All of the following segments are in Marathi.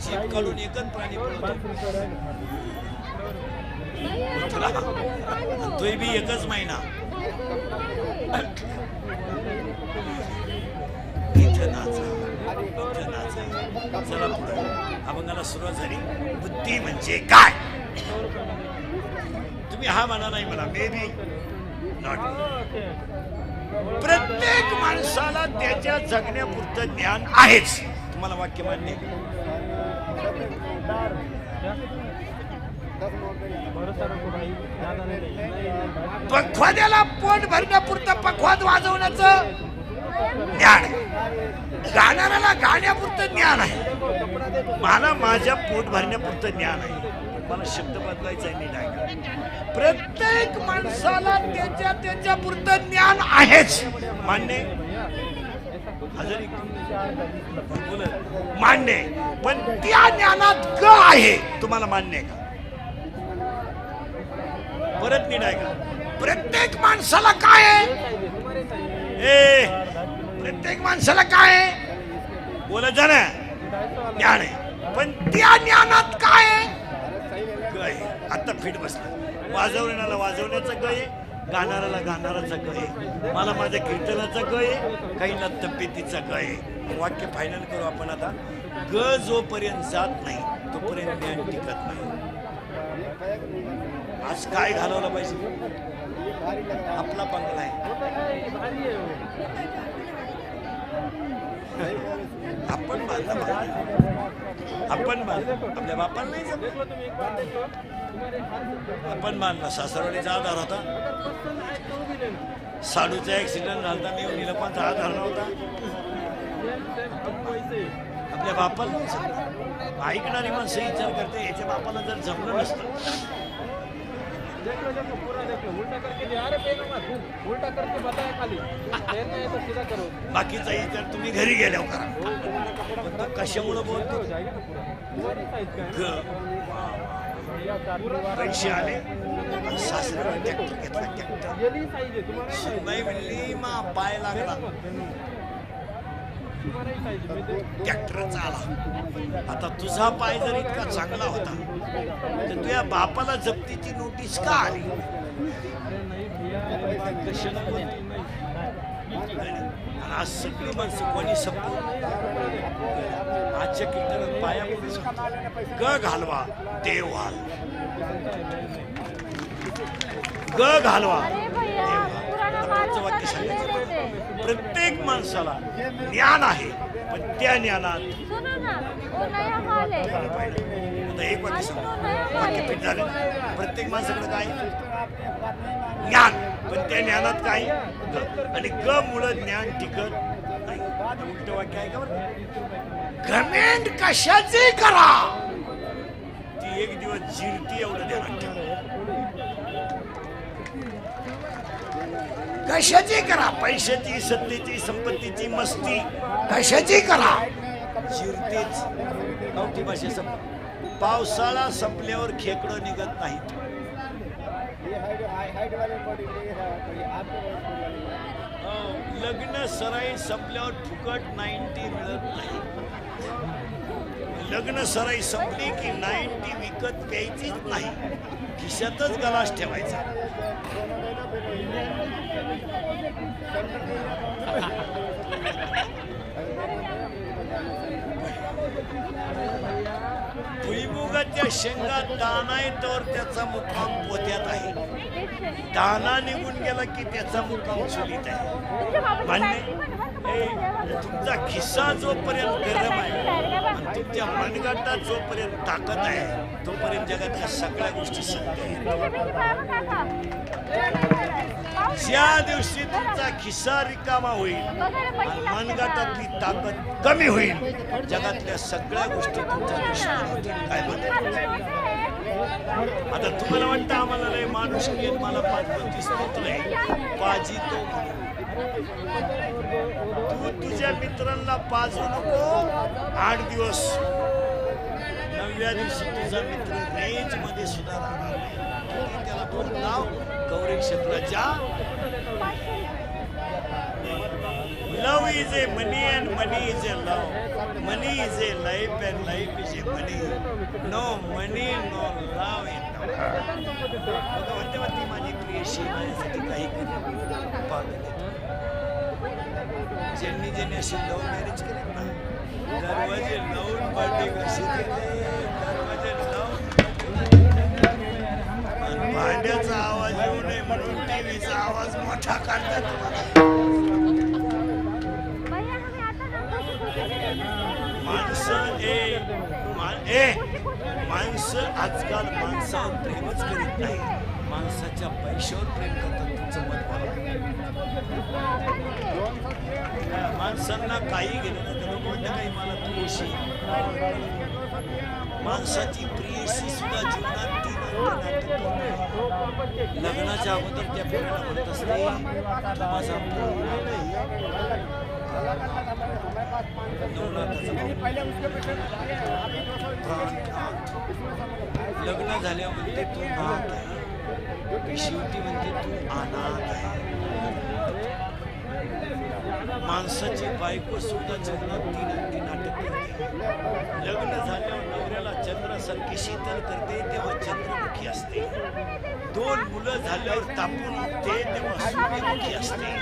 जीभ काढून एकच प्राणी तोय बी एकच महिना इथं नाचा इथं नाचा. चला पुढे अभंगाला सुरुवात झाली. बुद्धी म्हणजे काय? तुम्ही हा म्हणा नाही मला मे बी नॉट. प्रत्येक माणसाला त्याच्या जगण्यापुरतं ज्ञान आहेच. तुम्हाला वाक्य मान्य? पखवाद्याला पोट भरण्यापुरतं पखवाद वाजवण्याचं ज्ञान, गाणाऱ्याला गाण्यापुरतं ज्ञान आहे. मला माझ्या पोट भरण्यापुरतं ज्ञान आहे. मला शब्द बदलायचा आहे नाही. प्रत्येक माणसाला त्याच्या त्याच्या पुरतं ज्ञान आहेच. मान्य? हजरी मान्य. पण त्या ज्ञानात ग आहे. तुम्हाला मान्य आहे का? परत नीट आहे का? प्रत्येक माणसाला काय आहे? प्रत्येक माणसाला काय आहे? बोलत जा ना. ज्ञान आहे. पण त्या ज्ञानात काय आहे? ग आहे. आता फिट बसला. वाजवण्याला वाजवण्याचा ग आहे, गाणाऱ्याला गाणाराचा ग आहे, मला माझ्या कीर्तनाचा ग आहे, काहींना तब्येतीचा ग आहे. वाक्य फायनल करू आपण आता. ग जोपर्यंत जात नाही तोपर्यंत ज्ञान टिकत नाही. आज काय घालवलं पाहिजे? आपला बंगला आहे. आपण बांधला, आपण बांधला. आपल्या बापाला नाही जमलं. आपण बांधला. सासरवाडीचा आधार होता. साडूचा ऍक्सिडेंट झाला. मी निलपांचा आधार नव्हता. आपल्या बापाला नाही जमलं. ऐकणारी माणसं विचार करते याच्या बापाला जर जमलं नसतं. बाकीचा विचार तुम्ही घरी गेल्यावर करा. पण तो कशामुळं बोलतो? पैसे आले, सासऱ्यावर ट्रॅक्टर घेतला. ट्रॅक्टर सुनबाई म्हणली मा पाय लागला. ट्रॅक्टरच आला. आता तुझा पाय जर इतका चांगला होता तर तुझ्या बापाला जप्तीची नोटीस का आली? आज सगळी माणसं कोणी संपू आजच्या कीर्तनात पाया ग घालवा देव व्हाल. ग घालवा देव. वाक्य सांगायचं. प्रत्येक माणसाला ज्ञान आहे पण त्या ज्ञानात आता एक वाक्य सांगा. वाक्य फिट झालं. प्रत्येक माणसाकडे काय? ज्ञान. पण त्या ज्ञानात काय? आणि ग मुळे ज्ञान टिकत नाही. उलट वाक्य आहे का बरं? घमेंड कशाचे करा ती एक दिवस जिरती. एवढं ध्यानात ठेवा. कशाची करा? पैशाची, सत्तेची, संपत्तीची, मस्ती कशाची करा जिरतेच. गावठी भाषेत पावसाळा संपल्यावर खेकडं निघत नाहीत. लग्न सराई संपल्यावर फुकट 90 मिळत नाही. लग्न सराई संपली की 90 विकत प्यायचीच नाही. खिशातच गलास ठेवायचा. भुईमुगाच्या शेंगा दाना तर त्याचा मुक्काम पोत्यात आहे. दाना निघून गेला की त्याचा मुक्काम चुलीत आहे. मान्य? तुमचा खिस्सा जोपर्यंत गरम आहे आणि तुमच्या मनगटात जोपर्यंत ताकद आहे तोपर्यंत जगातल्या सगळ्या गोष्टी सत्य आहेत. ज्या दिवशी तुमचा खिस्सा रिकामा होईल आणि मनगटातली ताकद कमी होईल जगातल्या सगळ्या गोष्टी तुमच्या दुश्मन होतील. काय म्हणतात? आता तुम्हाला वाटतं आम्हाला लय माणूस मला 5-35 पुत्र आहे पाजी तो. तू तुझ्या मित्रांना पाजू नको. 8 दिवस 9व्या दिवशी तुझा मित्र रेंज मध्ये सुद्धा राहणार नाही. त्याला पूर्ण नाव गौरी क्षेत्राच्या is a money and money is a love. Money is a life and life is a money. No money, no love in the world. म्हणते माझी प्रियशी माझ्यासाठी काही ज्यांनी ज्यांनी अशी लव्ह मॅरेज केले ना, दरवाजे लावून बर्थडे कशी केले, दरवाजे लावून भांड्याचा आवाज येऊ नये म्हणून टीव्हीचा आवाज मोठा काढतात. माणसं आजकाल माणसावर प्रेमच करीत नाही, माणसाच्या पैशावर प्रेम करतात. तुमचं मत बघा. माणसांना काही गेलं ना तर लोक काही मला प्रियशी, माणसाची प्रियशी सुद्धा जीवनात तीन नाटक करते. लग्नाच्या अगोदर त्या पोराला म्हणत असते माझा लग्न झाल्यावर म्हणते तू नाथ आहे, शेवटी म्हणते तू अनाथ आहे. माणसाची बायको सुद्धा जीवनात तीन नाटक करते. लग्न झाल्यावर नवऱ्याला चंद्रासारखी शीतल करते तेव्हा चंद्रमुखी असते. 2 मुलं झाल्यावर तापून उठते तेव्हा सूर्यमुखी असते.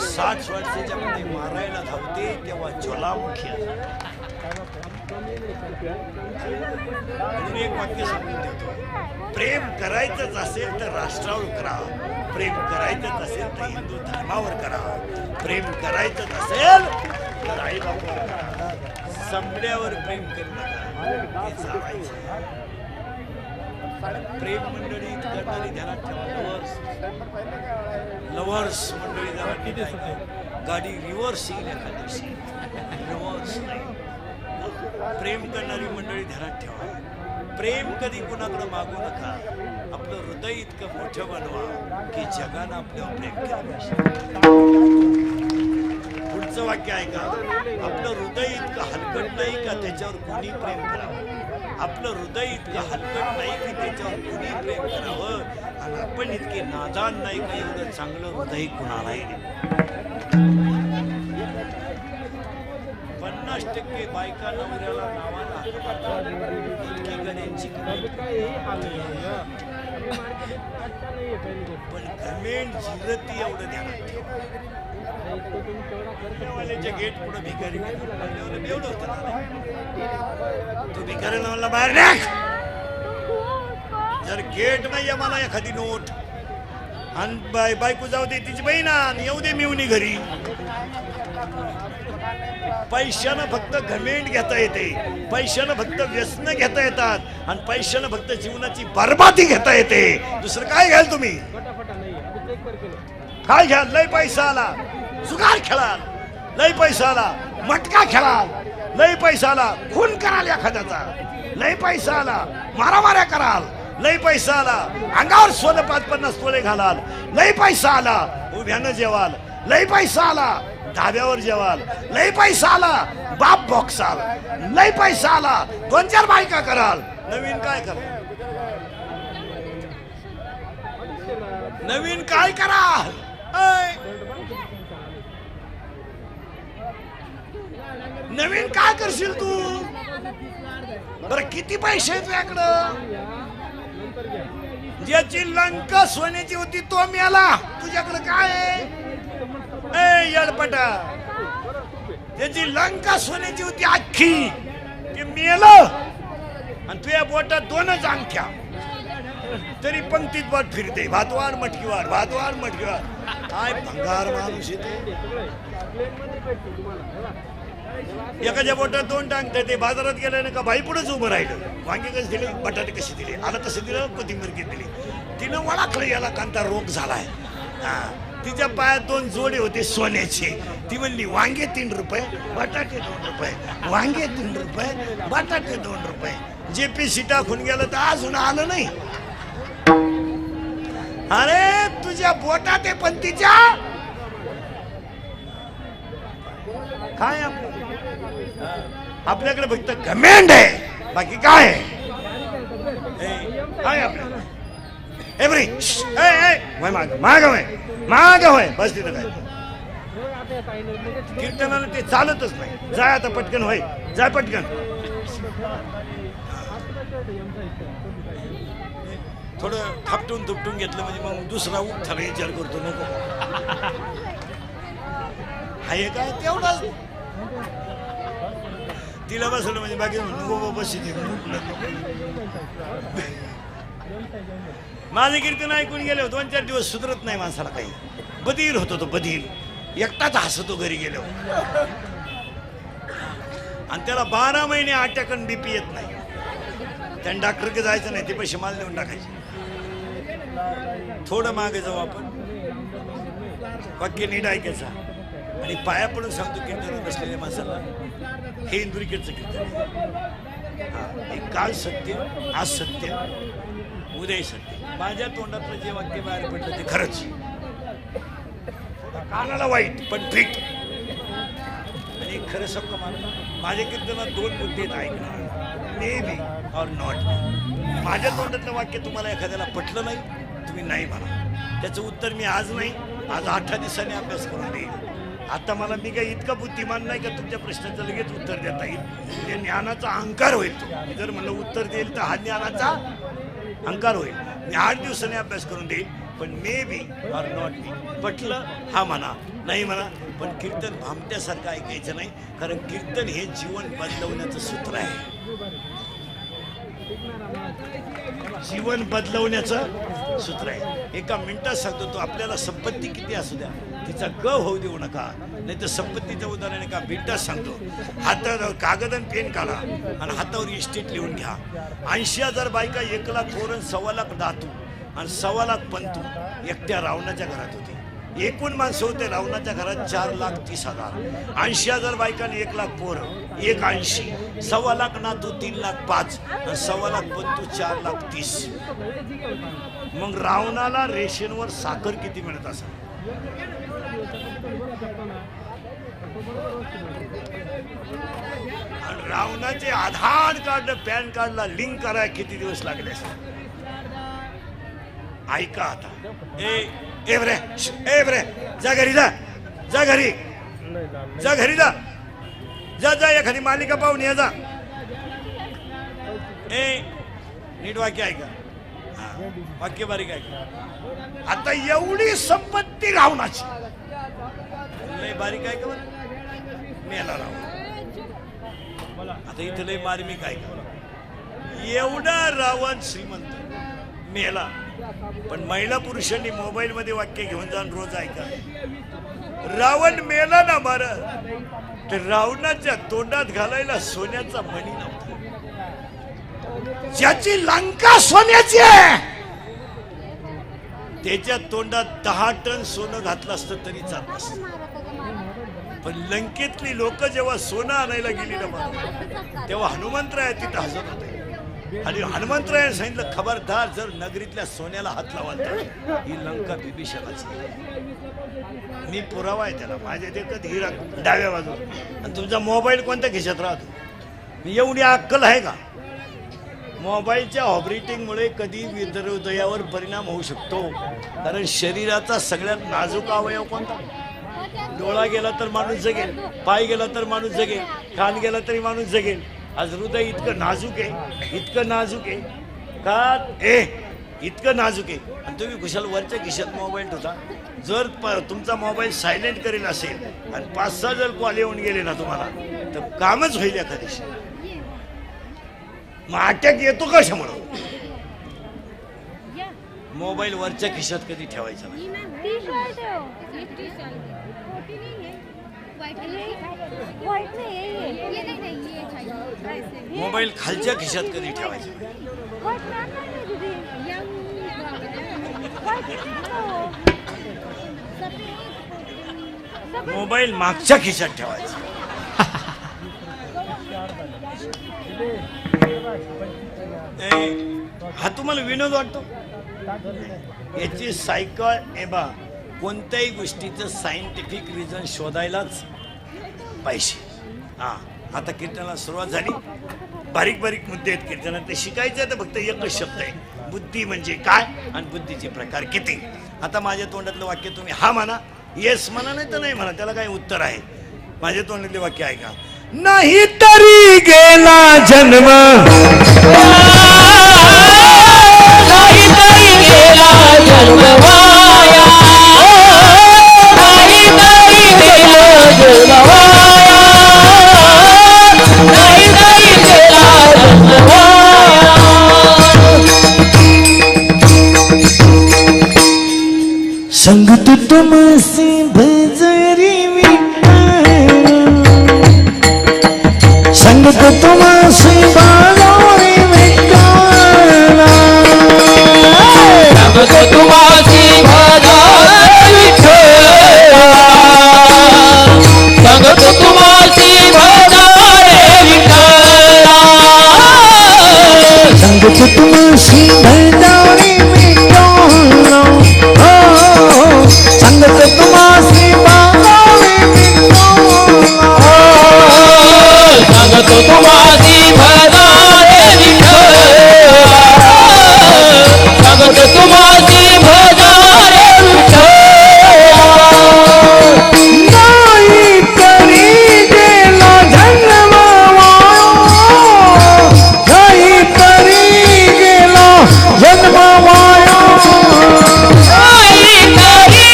60 वर्षाच्या मध्ये मारायला धावते तेव्हा ज्वालामुखी असते. म्हणून एक वाक्य सांगून देतो, प्रेम करायचंच असेल तर राष्ट्रावर करा, प्रेम करायचंच असेल तर हिंदू धर्मावर करा, प्रेम करायचंच असेल तर आई बापावर करा. संबड्यावर प्रेम करू नका, हे चालायचं. प्रेम मंडळी करणारी ध्यानात ठेवा. लवर्स मंडळी जरा नीट ऐका. गाडी रिव्हर्स येईल एका दिवशी, रिव्हर्स नाही. प्रेम करणारी मंडळी ध्यानात ठेवा. प्रेम कधी कुणाकडे मागू नका. आपलं हृदय इतकं मोठं बनवा की जगानं आपल्यावर प्रेम केलं. पुढचं वाक्य ऐका. आपलं हृदय इतकं हलकट नाही का त्याच्यावर कोणी प्रेम करावं. आपलं हृदय इतकं हलकट नाही की त्याच्यावर कोणी प्रेम करावं. आणि आपण इतके नादान नाही का एवढं चांगलं हृदय कुणालाही नाही. 50% बायका नवऱ्याला नावाला इतकी गण्यांची पण घमेंड जिरती एवढं ध्यानात ठेवा. गेट पुढे भिकारी एवढं होतं ना, तो भिकारी म्हणला बाहेर टाक. जर गेट नाही मला एखादी नोट आणि बायको जाऊ दे तिची बहीण येऊ दे मिळून घरी. पैशानं फक्त घमेंड घेता येते, पैशानं फक्त व्यसन घेता येतात आणि पैशानं फक्त जीवनाची बरबादी घेता येते. दुसरं काय घ्याल तुम्ही? काय घ्याल? लय पैसा आला जुगार खेळाल, लय पैसा आला मटका खेळाल, लय पैसा आला खून कराल एखाद्याचा, लय पैसा आला मारामाऱ्या कराल, लय पैसा आला अंगावर सोनं 5-50 तोळे घालाल, लय पैसा आला उभ्यानं जेवाल, लय पैसा आला धाब्यावर जेवाल, लय पैसा आला बाप बॉक्साल, लय पैसा आला 2-4 बायका कराल. नवीन काय कराल? नवीन काय कराल? नवीन काय करशील तू? बरं किती पैसे आहेत तुझ्याकडं? ज्याची लंका सोन्याची होती तो मेला, तुझ्याकडे काय आहे? येडपटा, त्याची लंका सोन्याची होती अख्खी ते मेलं आणि तुझ्या बोटात 2च अंगठ्या तरी पंक्तीत बोट फिरते. भातवाड मटकीवाड, भातवाड मटकीवाड. काय भंगार माणूस येते. एखाद्या बोटात 2 टांगते. ते बाजारात गेल्याने का बाई पुढेच उभं राहिलं. वांगी कशी दिली, बटाटे कशी दिली, आलं कसं दिलं, कोथिंबीर किती दिली. तिनं वळाखलं याला कांता रोग झालाय. तिच्या पायात 2 जोडे होते सोन्याचे. ती म्हणली वांगे 3 रुपये, बटाटे 2 रुपये, वांगे 3 रुपये, बटाटे 2 रुपये. JPC टाकून गेलं तर अजून आलं नाही. अरे तुझ्या बोटात आहे पण तिच्या काय? आपल्याकडे फक्त घमेंड आहे, बाकी काय आहे? काय आपल्याला माग माग होय बस तिथं काय कीर्तनाला ते चालतच नाही. जाय आता पटकन, होय जाय पटकन. थोडं थापटून तुपटून घेतलं म्हणजे मग दुसरा उठाला विचार करतो नको. आहे काय तेवढा तिला बसवलं म्हणजे बाकी नको बस. माझं कीर्तन ऐकून गेले 2-4 दिवस सुधरत नाही माणसाला काही. बधीर होतो तो, बधीर एकटाच हसतो घरी गेलो. आणि त्याला 12 महिने आट्याकन बीपी येत नाही. त्याने डॉक्टरकडे जायचं नाही, ते पैसे माल देऊन टाकायचे. थोडं मागे जाऊ आपण, वाक्य नीट ऐकायचा आणि पाया पडून सांगतो कीर्तन बसलेल्या माणसाला, हे इंदुरीकडचं कीर्तन. एक काल सत्य, आज सत्य, उद्या सत्य. माझ्या तोंडातलं जे वाक्य बाहेर पडलं ते खरंच. कानाला वाईट पण फिट आणि खरं सक्क मानलं. माझ्या कीर्तनात 2 मुद्दे ऐकणार, मे बी ऑर नॉट. माझ्या तोंडातलं वाक्य तुम्हाला एखाद्याला पटलं नाही, तुम्ही नाही म्हणा. त्याचं उत्तर मी आज नाही, आज 8 दिवसांनी अभ्यास करून देईल. आता मला मी काही इतका बुद्धिमान नाही का तुमच्या प्रश्नाचं लगेच उत्तर देता येईल. ते ज्ञानाचा अहंकार होईल. तो मी जर म्हणलं उत्तर देईल तर हा ज्ञानाचा अहंकार होईल. मी 8 दिवसांनी अभ्यास करून देईल, पण may be or not be. पटलं हा म्हणा, नाही म्हणा, पण कीर्तन भामट्यासारखं ऐकायचं नाही. कारण कीर्तन हे जीवन बदलवण्याचं सूत्र आहे. जीवन बदलवण्याचं सूत्र आहे. एका मिनिटात सांगतो तो, आपल्याला संपत्ती किती असू द्या, तिचा ग होऊ देऊ नका. नाही तर संपत्तीचं उदाहरण एका मिनिटात सांगतो. हातावर कागद आणि पेन काढा आणि हातावर इस्टेट लिहून घ्या. 80,000 बायका, 1 लाख पोरं, 1.25 लाख दातू आणि 1.25 लाख पंतू एकट्या रावणाच्या घरात होते. एकूण माणसं होते रावणाच्या घरात 4,30,000. 80,000 बायकांनी 1 लाख पोरं, 180, 1.25 लाख नातू, 3,05,000 आणि 1.25 लाख पंतू, 4,30,000. मग रावणाला रेशनवर साखर किती मिळत असेल? आणि रावणाचे आधार कार्ड, पॅन कार्डला लिंक करायला किती दिवस लागले असतील? ऐका आता. ए बरे जा घरी, जा घरी, जा घरी, जा एखादी मालिका पाहून या जा. नीट वाक्य ऐका, वाक्य बारीक ऐका. आता एवढी संपत्ती रावणाची, लय बारीक ऐका बरं, मेला रावण. आता इथं लय मार्मिक ऐका. एवढा रावण श्रीमंत मेला, पण महिला पुरुषांनी मोबाईल मध्ये वाक्य घेऊन जाऊन रोज ऐका. रावण मेला ना मार, तर रावणाच्या तोंडात घालायला सोन्याचा मणी नव्हता. ज्याची लंका सोन्याची आहे त्याच्या तोंडात 10 टन सोनं घातलं असतं तरी चालत असतं. पण लंकेतली लोक जेव्हा सोनं आणायला गेली ना तेव्हा हनुमंतराय तिथं हसत होते. आणि हनुमंतरायाने सांगितलं, खबरदार जर नगरीतल्या सोन्याला हात लावाल तर ही लंका बिभीषणाची. मी पुरावा आहे त्याला. माझ्या देखत हिरा डाव्या बाजूला आणि तुमचा मोबाईल कोणत्या खिशात राहतो. एवढी अक्कल आहे का? मोबाईलच्या ऑपरेटिंगमुळे कधी हृदयावर परिणाम होऊ शकतो. कारण शरीराचा सगळ्यात नाजूक अवयव कोणता? डोळा गेला तर माणूस जगेल, पाय गेला तर माणूस जगेल, कान गेला तरी माणूस जगेल. आज हृदय इतकं नाजूक आहे, इतकं नाजूक आहे का इतकं नाजूक आहे. आणि तुम्ही कुशाल वरच्या खिशात मोबाईल ठेवता. जर तुमचा मोबाईल सायलेंट करेल असेल आणि 5-6 जर कॉल येऊन गेले ना तुम्हाला, तर कामच होईल एखाद्याशी. मग अटॅक येतो कशामुळं? मोबाईल वरच्या खिशात कधी ठेवायचा नाही. मोबाईल खालच्या खिशात कधी ठेवायचा नाही. मोबाईल मागच्या खिशात ठेवायचा. हा तुम्हाला विनोद वाटतो? याची सायकल एबा कोणत्याही गोष्टीचं सायंटिफिक रिझन शोधायलाच पाहिजे. आता कीर्तनाला सुरुवात झाली. बारीक बारीक मुद्दे आहेत कीर्तनात. ते शिकायचं तर फक्त एकच शब्द आहे, बुद्धी म्हणजे काय आणि बुद्धीचे प्रकार किती. आता माझ्या तोंडातलं वाक्य तुम्ही हा म्हणा येस म्हणा नाही तर नाही म्हणा, त्याला काही उत्तर आहे. माझ्या तोंडातले वाक्य ऐका. नाही तरी गेला जन्म, नाही तरी गेला जन्म वाया, नाही तरी गेला जन्म वाया, नाही तरी गेला जन्म वाया. संगत तुमसे भजरी विठ्ठल, संगत तुमसे बाळोरी विठ्ठल, संगत तुमासी भजरी विठ्ठल, संगत तुमासी भजरी विठ्ठल, संगत तुमसे भजरी विठ्ठल, संगत तुमसे बाळोरी विठ्ठल, संगत तुमासी भजरी विठ्ठल, संगत तुमासी भजरी विठ्ठल. नाही तरी गेला जन्म वाया, नाही तरी गेला जन्म वाया, नाही तरी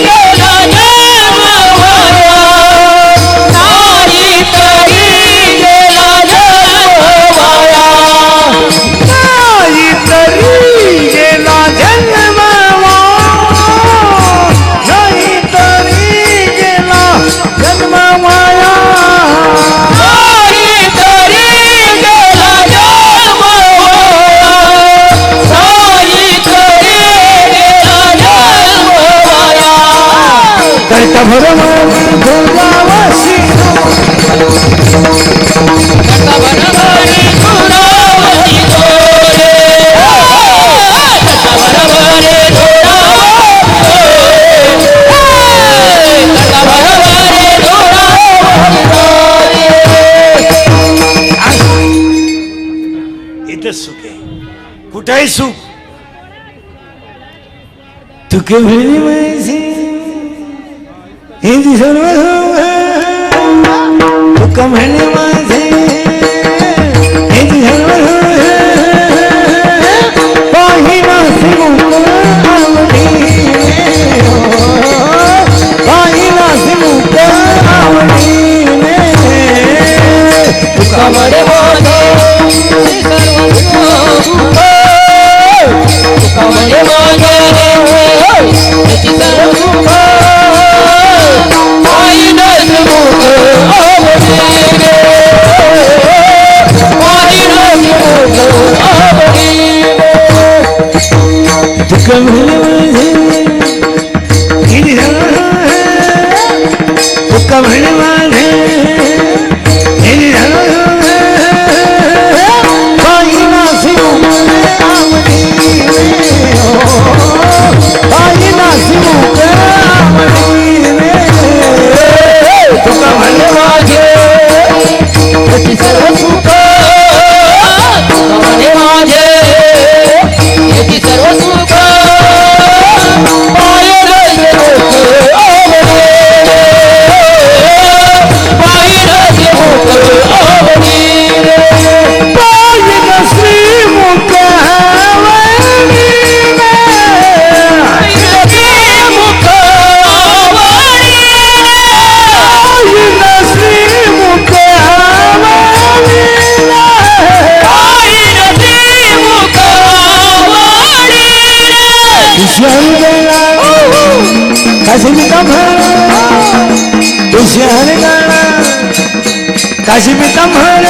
गेला जन्म वाया, नाही तरी गेला जन्म वाया, नाही तरी गेला जन्म वाया, नाही तरी गेला जन्म वाया, नाही तरी गेला जन्म वाया, नाही तरी गेला जन्म वाया. कर्त भरमान भोगावशी, कटवरवरी धुरावती दोरे, कटवरवरी धुरावती दोरे, कटवरवरी धुरावती दोरे. इथं सुख आहे. कुठे आहे सुख? तुके म्हणे माझे हे सर्व तुका म्हणे माझे हे सर्व पाहिना सिमुक आवडीने, पाहिना सिमुक आवडीने, तुका कमरे माझे सर्व सुख, कमरे माझे त्याची सर्व सुख, पाहिनच मुख आवडीने, पाहिनच मुख आवडीने. तुका म्हणे माझे हे सर्व तुका म्हणे माझे हे सर्व पाहिना सिमुक आवडीने, पाहिना सिमुक आवडीने, तुका म्हणे माझे त्याची सर्व सुख, तुका म्हणे माझे त्याची सर्व सुख, पाहिनच मुख आवडीने, पाहिनच मुख आवडीने. पाहिना श्रीमुख आवडीने, मुख आवडीने, पाहिना श्रीमुख आवडीने, पाहिनच मुख आवडीने. दुश्मन गला काशी में कमर, दुश्मन गला काशी में कमर,